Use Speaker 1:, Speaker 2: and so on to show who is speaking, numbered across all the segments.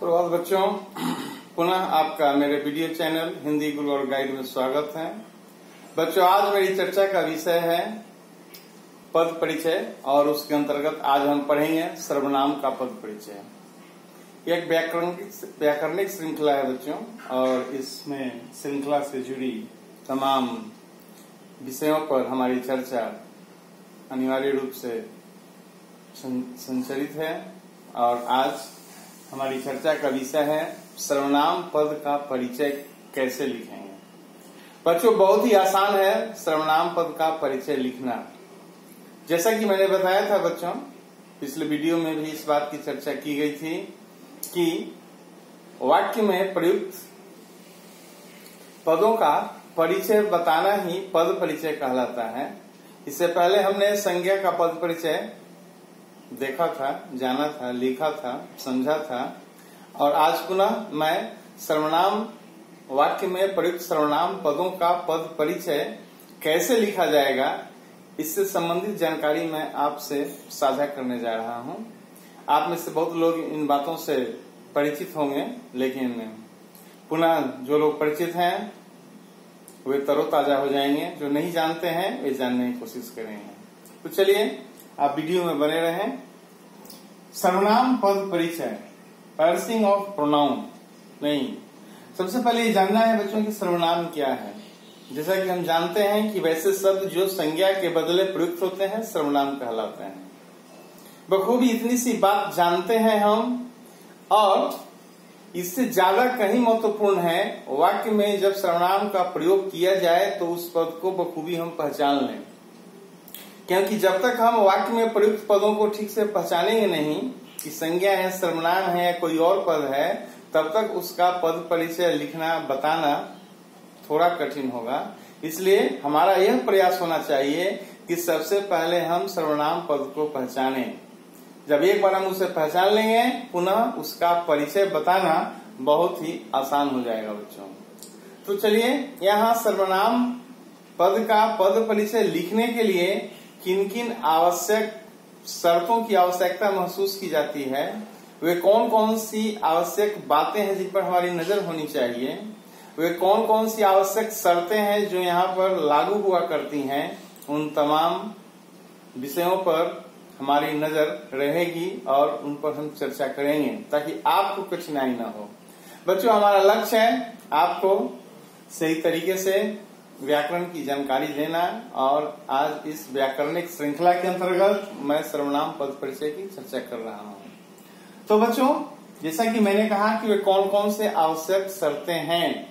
Speaker 1: सुप्रभात बच्चों, पुनः आपका मेरे वीडियो चैनल हिंदी गुरु और गाइड में स्वागत है। बच्चों, आज मेरी चर्चा का विषय है पद परिचय और उसके अंतर्गत आज हम पढ़ेंगे सर्वनाम का पद परिचय। यह एक व्याकरणिक श्रृंखला है बच्चों, और इसमें श्रृंखला से जुड़ी तमाम विषयों पर हमारी चर्चा अनिवार्य रूप से संचरित है। और आज हमारी चर्चा का विषय है सर्वनाम पद का परिचय कैसे लिखेंगे। बच्चों, बहुत ही आसान है सर्वनाम पद का परिचय लिखना। जैसा कि मैंने बताया था बच्चों, पिछले वीडियो में भी इस बात की चर्चा की गई थी कि वाक्य में प्रयुक्त पदों का परिचय बताना ही पद परिचय कहलाता है। इससे पहले हमने संज्ञा का पद परिचय देखा था, जाना था, लिखा था, समझा था, और आज पुनः मैं सर्वनाम वाक्य में प्रयुक्त सर्वनाम पदों का पद परिचय कैसे लिखा जाएगा, इससे संबंधित जानकारी मैं आपसे साझा करने जा रहा हूं। आप में से बहुत लोग इन बातों से परिचित होंगे, लेकिन पुनः जो लोग परिचित हैं वे तरोताजा हो जाएंगे, जो नहीं जानते हैं वे जानने की कोशिश करेंगे। तो चलिए आप वीडियो में बने रहें। सर्वनाम पद परिचय, पार्सिंग ऑफ प्रोनाउन। नहीं, सबसे पहले ये जानना है बच्चों कि सर्वनाम क्या है। जैसा कि हम जानते हैं कि वैसे शब्द जो संज्ञा के बदले प्रयुक्त होते हैं सर्वनाम कहलाते हैं। बखूबी इतनी सी बात जानते हैं हम, और इससे ज्यादा कहीं महत्वपूर्ण है वाक्य में जब सर्वनाम का प्रयोग किया जाए तो उस पद को बखूबी हम पहचान लें। क्योंकि जब तक हम वाक्य में प्रयुक्त पदों को ठीक से पहचानेंगे नहीं कि संज्ञा है, सर्वनाम है या कोई और पद है, तब तक उसका पद परिचय लिखना बताना थोड़ा कठिन होगा। इसलिए हमारा यह प्रयास होना चाहिए कि सबसे पहले हम सर्वनाम पद को पहचानें। जब एक बार हम उसे पहचान लेंगे, पुनः उसका परिचय बताना बहुत ही आसान हो जाएगा बच्चों। तो चलिए, यहाँ सर्वनाम पद का पद परिचय लिखने के लिए किन किन आवश्यक शर्तों की आवश्यकता महसूस की जाती है, वे कौन कौन सी आवश्यक बातें हैं जिन पर हमारी नजर होनी चाहिए, वे कौन कौन सी आवश्यक शर्तें हैं जो यहाँ पर लागू हुआ करती हैं, उन तमाम विषयों पर हमारी नजर रहेगी और उन पर हम चर्चा करेंगे ताकि आपको कठिनाई न हो। बच्चों, हमारा लक्ष्य है आपको सही तरीके से व्याकरण की जानकारी देना, और आज इस व्याकरणिक श्रृंखला के अंतर्गत मैं सर्वनाम पद परिचय की चर्चा कर रहा हूँ। तो बच्चों, जैसा कि मैंने कहा कि वे कौन कौन से आवश्यक शर्तें हैं,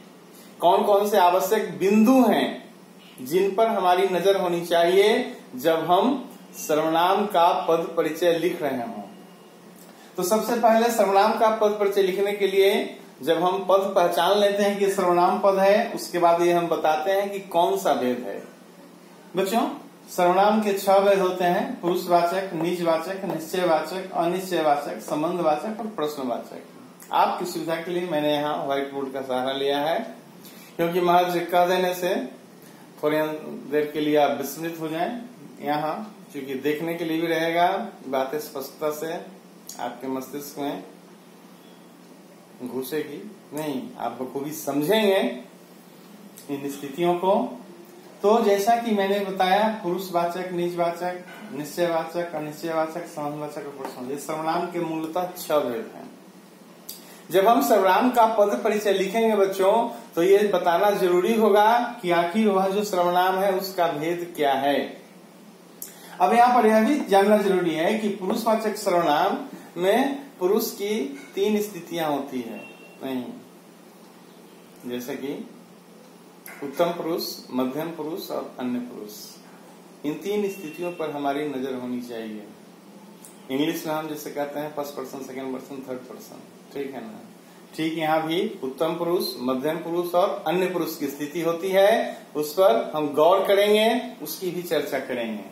Speaker 1: कौन कौन से आवश्यक बिंदु हैं जिन पर हमारी नजर होनी चाहिए जब हम सर्वनाम का पद परिचय लिख रहे हों। तो सबसे पहले सर्वनाम का पद परिचय लिखने के लिए जब हम पद पहचान लेते हैं कि सर्वनाम पद है, उसके बाद ये हम बताते हैं कि कौन सा भेद है। बच्चों, सर्वनाम के 6 भेद होते हैं: पुरुषवाचक, निजवाचक, निश्चयवाचक, अनिश्चयवाचक, संबंधवाचक और प्रश्नवाचक। आपकी सुविधा के लिए मैंने यहाँ व्हाइट बोर्ड का सहारा लिया है, क्योंकि महज कह देने से थोड़ी देर के लिए आप विस्मृत हो जाएं। यहाँ क्योंकि देखने के लिए भी रहेगा, बातें स्पष्टता से आपके मस्तिष्क में घुसेगी नहीं, आप बखूबी समझेंगे इन स्थितियों को। तो जैसा कि मैंने बताया, पुरुषवाचक, निजवाचक, निश्चयवाचक, अनिश्चयवाचक, संबंधवाचक और प्रश्नवाचक, ये सर्वनाम के मूलतः 6 भेद हैं। जब हम सर्वनाम का पद परिचय लिखेंगे बच्चों, तो ये बताना जरूरी होगा कि आखिर वह जो सर्वनाम है उसका भेद क्या है। अब यहाँ पर यह भी जानना जरूरी है कि पुरुषवाचक सर्वनाम में पुरुष की 3 स्थितियां होती है। नहीं, जैसे कि उत्तम पुरुष, मध्यम पुरुष और अन्य पुरुष। इन 3 स्थितियों पर हमारी नजर होनी चाहिए। इंग्लिश में हम जैसे कहते हैं first person, second person, third person, ठीक है ना। ठीक, यहाँ भी उत्तम पुरुष, मध्यम पुरुष और अन्य पुरुष की स्थिति होती है। उस पर हम गौर करेंगे, उसकी भी चर्चा करेंगे।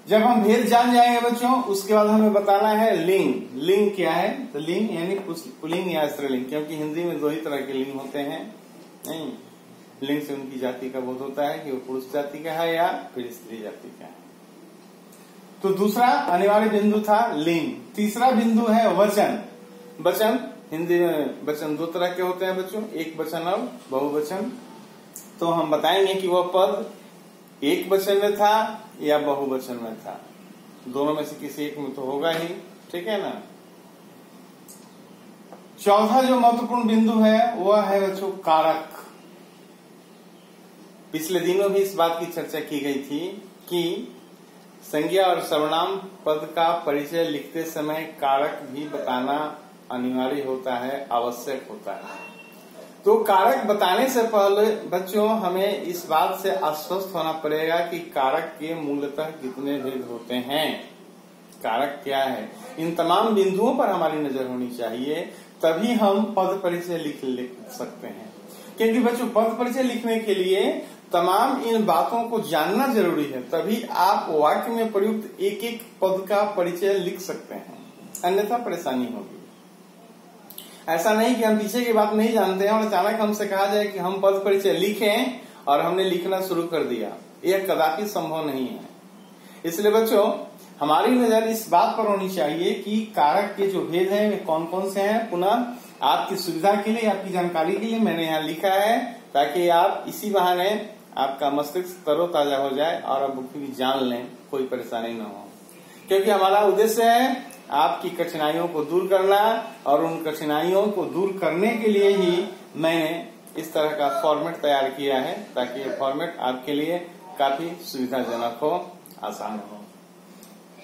Speaker 1: जब हम भेद जान जाएंगे बच्चों, उसके बाद हमें बताना है लिंग। लिंग क्या है? तो लिंग यानी पुल्लिंग या स्त्रीलिंग, क्योंकि हिंदी में 2 ही तरह के लिंग होते हैं। नहीं, लिंग से उनकी जाति का बोध होता है कि वो पुरुष जाति का है या फिर स्त्री जाति का है। तो दूसरा अनिवार्य बिंदु था लिंग। तीसरा बिंदु है वचन। वचन हिंदी में वचन दो तरह के होते हैं बच्चों, एक वचन और बहुवचन। तो हम बताएंगे कि वह पद एक वचन में था या बहुवचन में था, दोनों में से किसी एक में तो होगा ही, ठीक है ना। चौथा जो महत्वपूर्ण बिंदु है वह है बच्चों कारक। पिछले दिनों भी इस बात की चर्चा की गई थी कि संज्ञा और सर्वनाम पद का परिचय लिखते समय कारक भी बताना अनिवार्य होता है, आवश्यक होता है। तो कारक बताने से पहले बच्चों हमें इस बात से आश्वस्त होना पड़ेगा कि कारक के मूलतः कितने भेद होते हैं, कारक क्या है। इन तमाम बिंदुओं पर हमारी नजर होनी चाहिए, तभी हम पद परिचय लिख सकते हैं। क्योंकि बच्चों पद परिचय लिखने के लिए तमाम इन बातों को जानना जरूरी है, तभी आप वाक्य में प्रयुक्त एक एक पद का परिचय लिख सकते हैं, अन्यथा परेशानी होगी। ऐसा नहीं कि हम पीछे की बात नहीं जानते हैं और अचानक हमसे कहा जाए कि हम पद परिचय लिखें और हमने लिखना शुरू कर दिया, यह कदापि संभव नहीं है। इसलिए बच्चों हमारी नजर इस बात पर होनी चाहिए कि कारक के जो भेद हैं वे कौन कौन से हैं। पुनः आपकी सुविधा के लिए, आपकी जानकारी के लिए मैंने यहाँ लिखा है, ताकि आप इसी बहाने आपका मस्तिष्क तरोताजा हो जाए और आप बुक भी जान लें, कोई परेशानी न हो। क्योंकि हमारा उद्देश्य है आपकी कठिनाइयों को दूर करना, और उन कठिनाइयों को दूर करने के लिए ही मैंने इस तरह का फॉर्मेट तैयार किया है, ताकि ये फॉर्मेट आपके लिए काफी सुविधाजनक हो, आसान हो।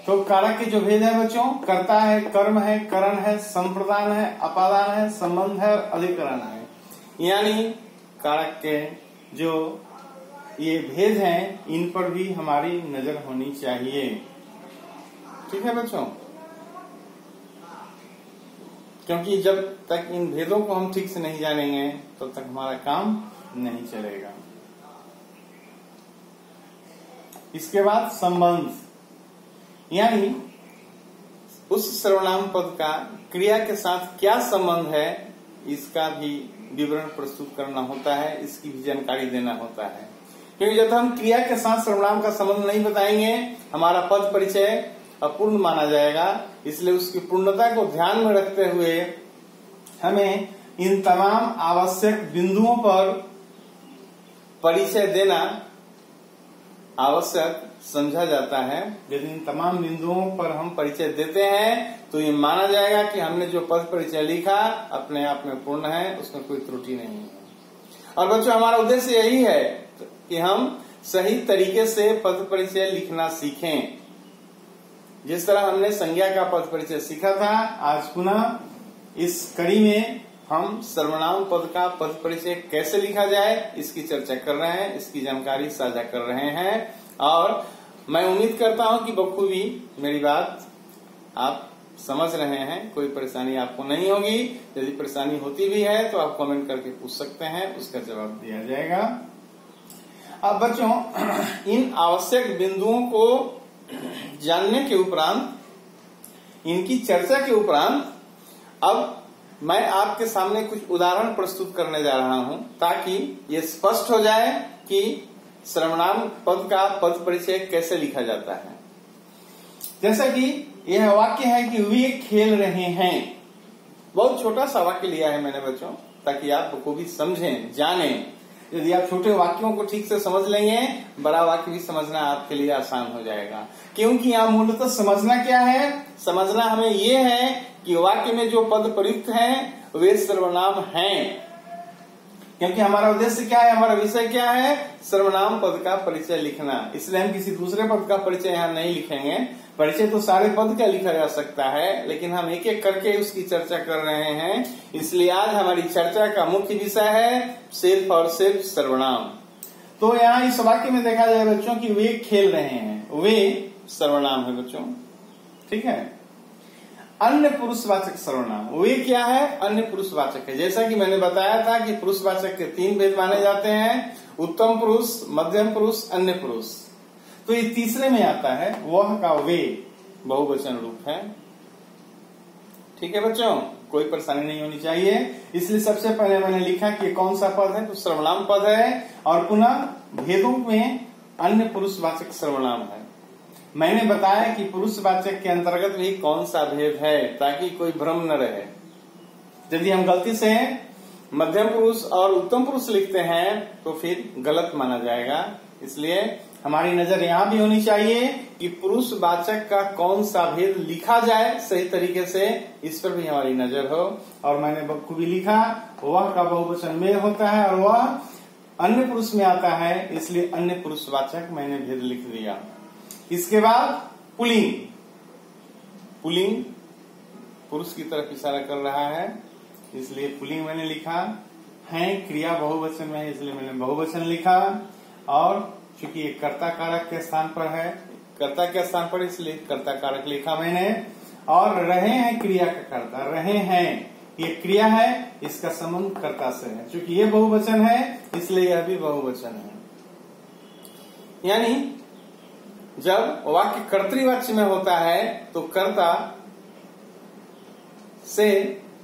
Speaker 1: तो कारक के जो भेद है बच्चों, कर्ता है, कर्म है, करण है, संप्रदान है, अपादान है, संबंध है और अधिकरण है। यानी कारक के जो ये भेद हैं, इन पर भी हमारी नजर होनी चाहिए, ठीक है बच्चों। क्योंकि जब तक इन भेदों को हम ठीक से नहीं जानेंगे तब तक हमारा काम नहीं चलेगा। इसके बाद संबंध, यानी उस सर्वनाम पद का क्रिया के साथ क्या संबंध है, इसका भी विवरण प्रस्तुत करना होता है, इसकी भी जानकारी देना होता है। क्योंकि जब हम क्रिया के साथ सर्वनाम का संबंध नहीं बताएंगे, हमारा पद परिचय अपूर्ण माना जाएगा। इसलिए उसकी पूर्णता को ध्यान में रखते हुए हमें इन तमाम आवश्यक बिंदुओं पर परिचय देना आवश्यक समझा जाता है। यदि इन तमाम बिंदुओं पर हम परिचय देते हैं तो ये माना जाएगा कि हमने जो पद परिचय लिखा अपने आप में पूर्ण है, उसमें कोई त्रुटि नहीं है। और बच्चों हमारा उद्देश्य यही है कि हम सही तरीके से पद परिचय लिखना सीखें। जिस तरह हमने संज्ञा का पद परिचय सीखा था, आज पुनः इस कड़ी में हम सर्वनाम पद का पद परिचय कैसे लिखा जाए इसकी चर्चा कर रहे हैं, इसकी जानकारी साझा कर रहे हैं। और मैं उम्मीद करता हूं कि बखूबी मेरी बात आप समझ रहे हैं, कोई परेशानी आपको नहीं होगी। यदि परेशानी होती भी है तो आप कमेंट करके पूछ सकते हैं, उसका जवाब दिया जाएगा। अब बच्चों इन आवश्यक बिंदुओं को जानने के उपरांत, इनकी चर्चा के उपरांत अब मैं आपके सामने कुछ उदाहरण प्रस्तुत करने जा रहा हूं, ताकि ये स्पष्ट हो जाए कि सर्वनाम पद का पद परिचय कैसे लिखा जाता है। जैसा कि यह वाक्य है कि वे खेल रहे हैं। बहुत छोटा सा वाक्य लिया है मैंने बच्चों, ताकि आप बखूबी समझें, जानें। यदि आप छोटे वाक्यों को ठीक से समझ लेंगे, बड़ा वाक्य भी समझना आपके लिए आसान हो जाएगा। क्योंकि यहाँ मूलतः समझना क्या है, समझना हमें ये है कि वाक्य में जो पद प्रयुक्त हैं वे सर्वनाम हैं। क्योंकि हमारा उद्देश्य क्या है, हमारा विषय क्या है, सर्वनाम पद का परिचय लिखना। इसलिए हम किसी दूसरे पद का परिचय यहाँ नहीं लिखेंगे। परिचय तो सारे पद का लिखा जा सकता है, लेकिन हम एक एक करके उसकी चर्चा कर रहे हैं। इसलिए आज हमारी चर्चा का मुख्य विषय है सिर्फ और सिर्फ सर्वनाम। तो यहाँ इस वाक्य में देखा जाए बच्चों कि वे खेल रहे हैं, वे सर्वनाम है बच्चों, ठीक है। अन्य पुरुषवाचक सर्वनाम, वे क्या है, अन्य पुरुषवाचक है। जैसा कि मैंने बताया था कि पुरुषवाचक के 3 भेद माने जाते हैं, उत्तम पुरुष, मध्यम पुरुष, अन्य पुरुष। तो ये तीसरे में आता है, वह का वे बहुवचन रूप है, ठीक है बच्चों, कोई परेशानी नहीं होनी चाहिए। इसलिए सबसे पहले मैंने लिखा कि कौन सा पद है, तो सर्वनाम पद है। और पुनः भेदों में अन्य पुरुषवाचक सर्वनाम है। मैंने बताया कि पुरुषवाचक के अंतर्गत भी कौन सा भेद है, ताकि कोई भ्रम न रहे। यदि हम गलती से मध्यम पुरुष और उत्तम पुरुष लिखते हैं तो फिर गलत माना जाएगा। इसलिए हमारी नजर यहाँ भी होनी चाहिए कि पुरुषवाचक का कौन सा भेद लिखा जाए सही तरीके से, इस पर भी हमारी नजर हो। और मैंने बखूबी लिखा, वह का बहुवचन में होता है और वह अन्य पुरुष में आता है, इसलिए अन्य पुरुषवाचक मैंने भेद लिख दिया। इसके बाद पुल्लिंग, पुल्लिंग पुरुष की तरफ इशारा कर रहा है, इसलिए पुल्लिंग मैंने लिखा है। क्रिया बहुवचन में है इसलिए मैंने बहुवचन लिखा। और चूंकि ये कर्ता कारक के स्थान पर है, कर्ता के स्थान पर, इसलिए कर्ता कारक लिखा मैंने। और रहे हैं क्रिया का कर्ता, रहे हैं ये क्रिया है, इसका संबंध कर्ता से है। चूंकि ये बहुवचन है इसलिए यह भी बहुवचन है। यानी जब वाक्य कर्तृवाच्य में होता है तो कर्ता से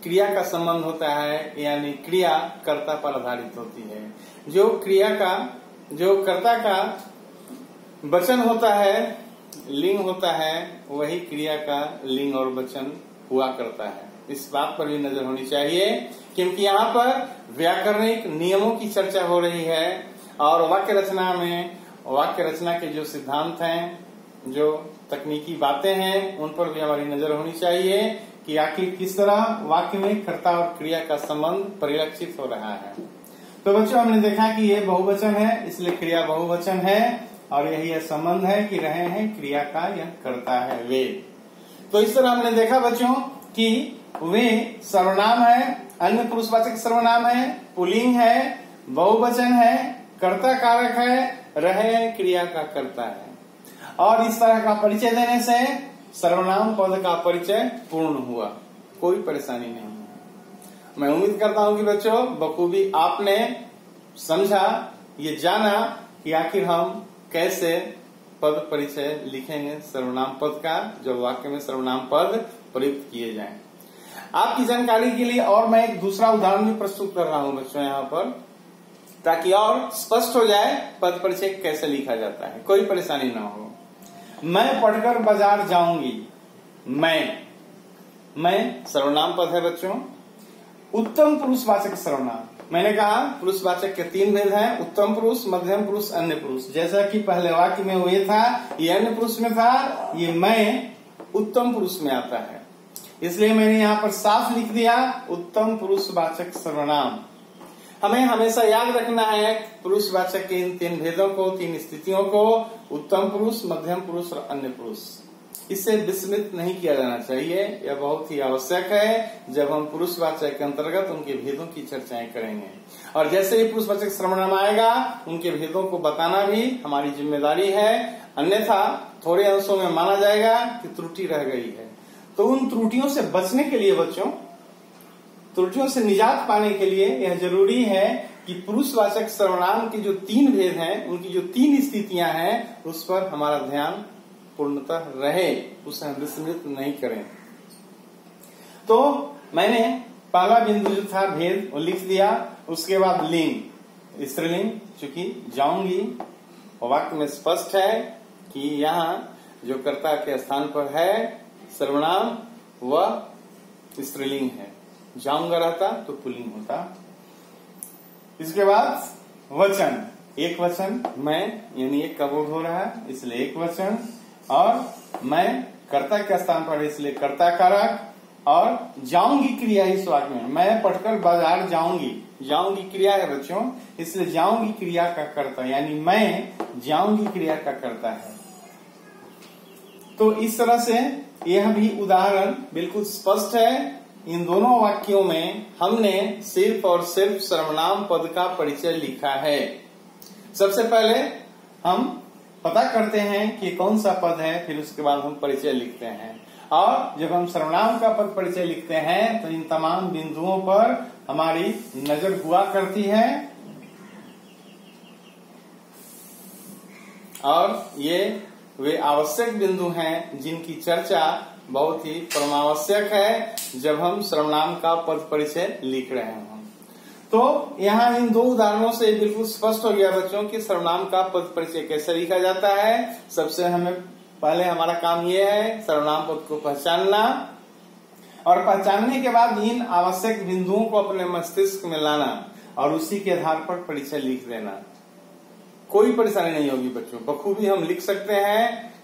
Speaker 1: क्रिया का संबंध होता है, यानी क्रिया कर्ता पर आधारित होती है। जो क्रिया का, जो कर्ता का वचन होता है, लिंग होता है, वही क्रिया का लिंग और वचन हुआ करता है। इस बात पर भी नजर होनी चाहिए, क्योंकि यहाँ पर व्याकरणिक नियमों की चर्चा हो रही है और वाक्य रचना में, वाक्य रचना के जो सिद्धांत हैं, जो तकनीकी बातें हैं, उन पर भी हमारी नजर होनी चाहिए कि आखिर किस तरह वाक्य में कर्ता और क्रिया का संबंध परिलक्षित हो रहा है। तो बच्चों, हमने देखा कि ये बहुवचन है इसलिए क्रिया बहुवचन है, और यही यह संबंध है कि रहे हैं क्रिया का यह कर्ता है वे। तो इस तरह हमने देखा बच्चों कि वे सर्वनाम है, अन्य पुरुषवाचक सर्वनाम है, पुल्लिंग है, बहुवचन है, कर्ता कारक है, रहे क्रिया का कर्ता है। और इस तरह का परिचय देने से सर्वनाम पद का परिचय पूर्ण हुआ, कोई परेशानी नहीं है। मैं उम्मीद करता हूं कि बच्चों बखूबी आपने समझा, ये जाना कि आखिर हम कैसे पद परिचय लिखेंगे सर्वनाम पद का, जब वाक्य में सर्वनाम पद प्रयुक्त किए जाएं। आपकी जानकारी के लिए और मैं एक दूसरा उदाहरण भी प्रस्तुत कर रहा हूं बच्चों यहाँ पर, ताकि और स्पष्ट हो जाए पद परिचय कैसे लिखा जाता है, कोई परेशानी ना हो। मैं पढ़कर बाजार जाऊंगी, मैं सर्वनाम पद है बच्चों। उत्तम पुरुषवाचक सर्वनाम, मैंने कहा पुरुषवाचक के 3 भेद हैं, उत्तम पुरुष, मध्यम पुरुष, अन्य पुरुष। जैसा कि पहले वाक्य में ये था, ये अन्य पुरुष में था, ये मैं उत्तम पुरुष में आता है, इसलिए मैंने यहाँ पर साफ लिख दिया उत्तम पुरुषवाचक सर्वनाम। हमें हमेशा याद रखना है पुरुषवाचक के इन 3 भेदों को, 3 स्थितियों को, उत्तम पुरुष, मध्यम पुरुष और अन्य पुरुष। इससे विस्मृत नहीं किया जाना चाहिए, यह बहुत ही आवश्यक है जब हम पुरुषवाचक के अंतर्गत उनके भेदों की चर्चाएं करेंगे। और जैसे ही पुरुषवाचक सर्वनाम आएगा उनके भेदों को बताना भी हमारी जिम्मेदारी है, अन्यथा थोड़े अंशों में माना जाएगा कि त्रुटि रह गई है। तो उन त्रुटियों से बचने के लिए बच्चों, त्रुटियों से निजात पाने के लिए यह जरूरी है कि पुरुषवाचक सर्वनाम के जो 3 भेद हैं, उनकी जो 3 स्थितियां हैं, उस पर हमारा ध्यान पूर्णतः रहे, उसे हम विस्मृत नहीं करें। तो मैंने पहला बिंदु जो था भेद वो लिख दिया। उसके बाद लिंग, स्त्रीलिंग, चूंकि जाऊंगी वाक्य में स्पष्ट है कि यहाँ जो कर्ता के स्थान पर है सर्वनाम वह स्त्रीलिंग है, जाऊंगा रहता तो पुल्लिंग होता। इसके बाद वचन, एक वचन, मैं, यानी एक का बोध हो रहा है इसलिए एक वचन, और मैं कर्ता के स्थान पर इसलिए कर्ता कारक, और जाऊंगी क्रिया इस वाक्य में, मैं पढ़कर बाजार जाऊंगी, जाऊंगी क्रिया है बच्चों, इसलिए जाऊंगी क्रिया का कर्ता, यानी मैं जाऊंगी क्रिया का कर्ता है। तो इस तरह से यह भी उदाहरण बिल्कुल स्पष्ट है। इन दोनों वाक्यों में हमने सिर्फ और सिर्फ सर्वनाम पद का परिचय लिखा है। सबसे पहले हम पता करते हैं कि कौन सा पद है, फिर उसके बाद हम परिचय लिखते हैं। और जब हम सर्वनाम का पद परिचय लिखते हैं तो इन तमाम बिंदुओं पर हमारी नजर हुआ करती है, और ये वे आवश्यक बिंदु हैं जिनकी चर्चा बहुत ही परमावश्यक है जब हम सर्वनाम का पद परिचय लिख रहे हैं। तो यहाँ इन 2 उदाहरणों से बिल्कुल स्पष्ट हो गया बच्चों कि सर्वनाम का पद परिचय कैसे लिखा जाता है। सबसे हमें पहले हमारा काम ये है सर्वनाम पद को पहचानना, और पहचानने के बाद इन आवश्यक बिंदुओं को अपने मस्तिष्क में लाना और उसी के आधार पर परिचय लिख देना। कोई परेशानी नहीं होगी बच्चों, बखूबी हम लिख सकते हैं,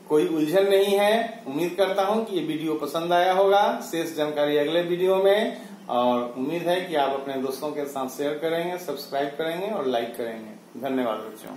Speaker 1: कोई उलझन नहीं है। उम्मीद करता हूं कि ये वीडियो पसंद आया होगा। शेष जानकारी अगले वीडियो में, और उम्मीद है कि आप अपने दोस्तों के साथ शेयर करेंगे, सब्सक्राइब करेंगे और लाइक करेंगे। धन्यवाद बच्चों।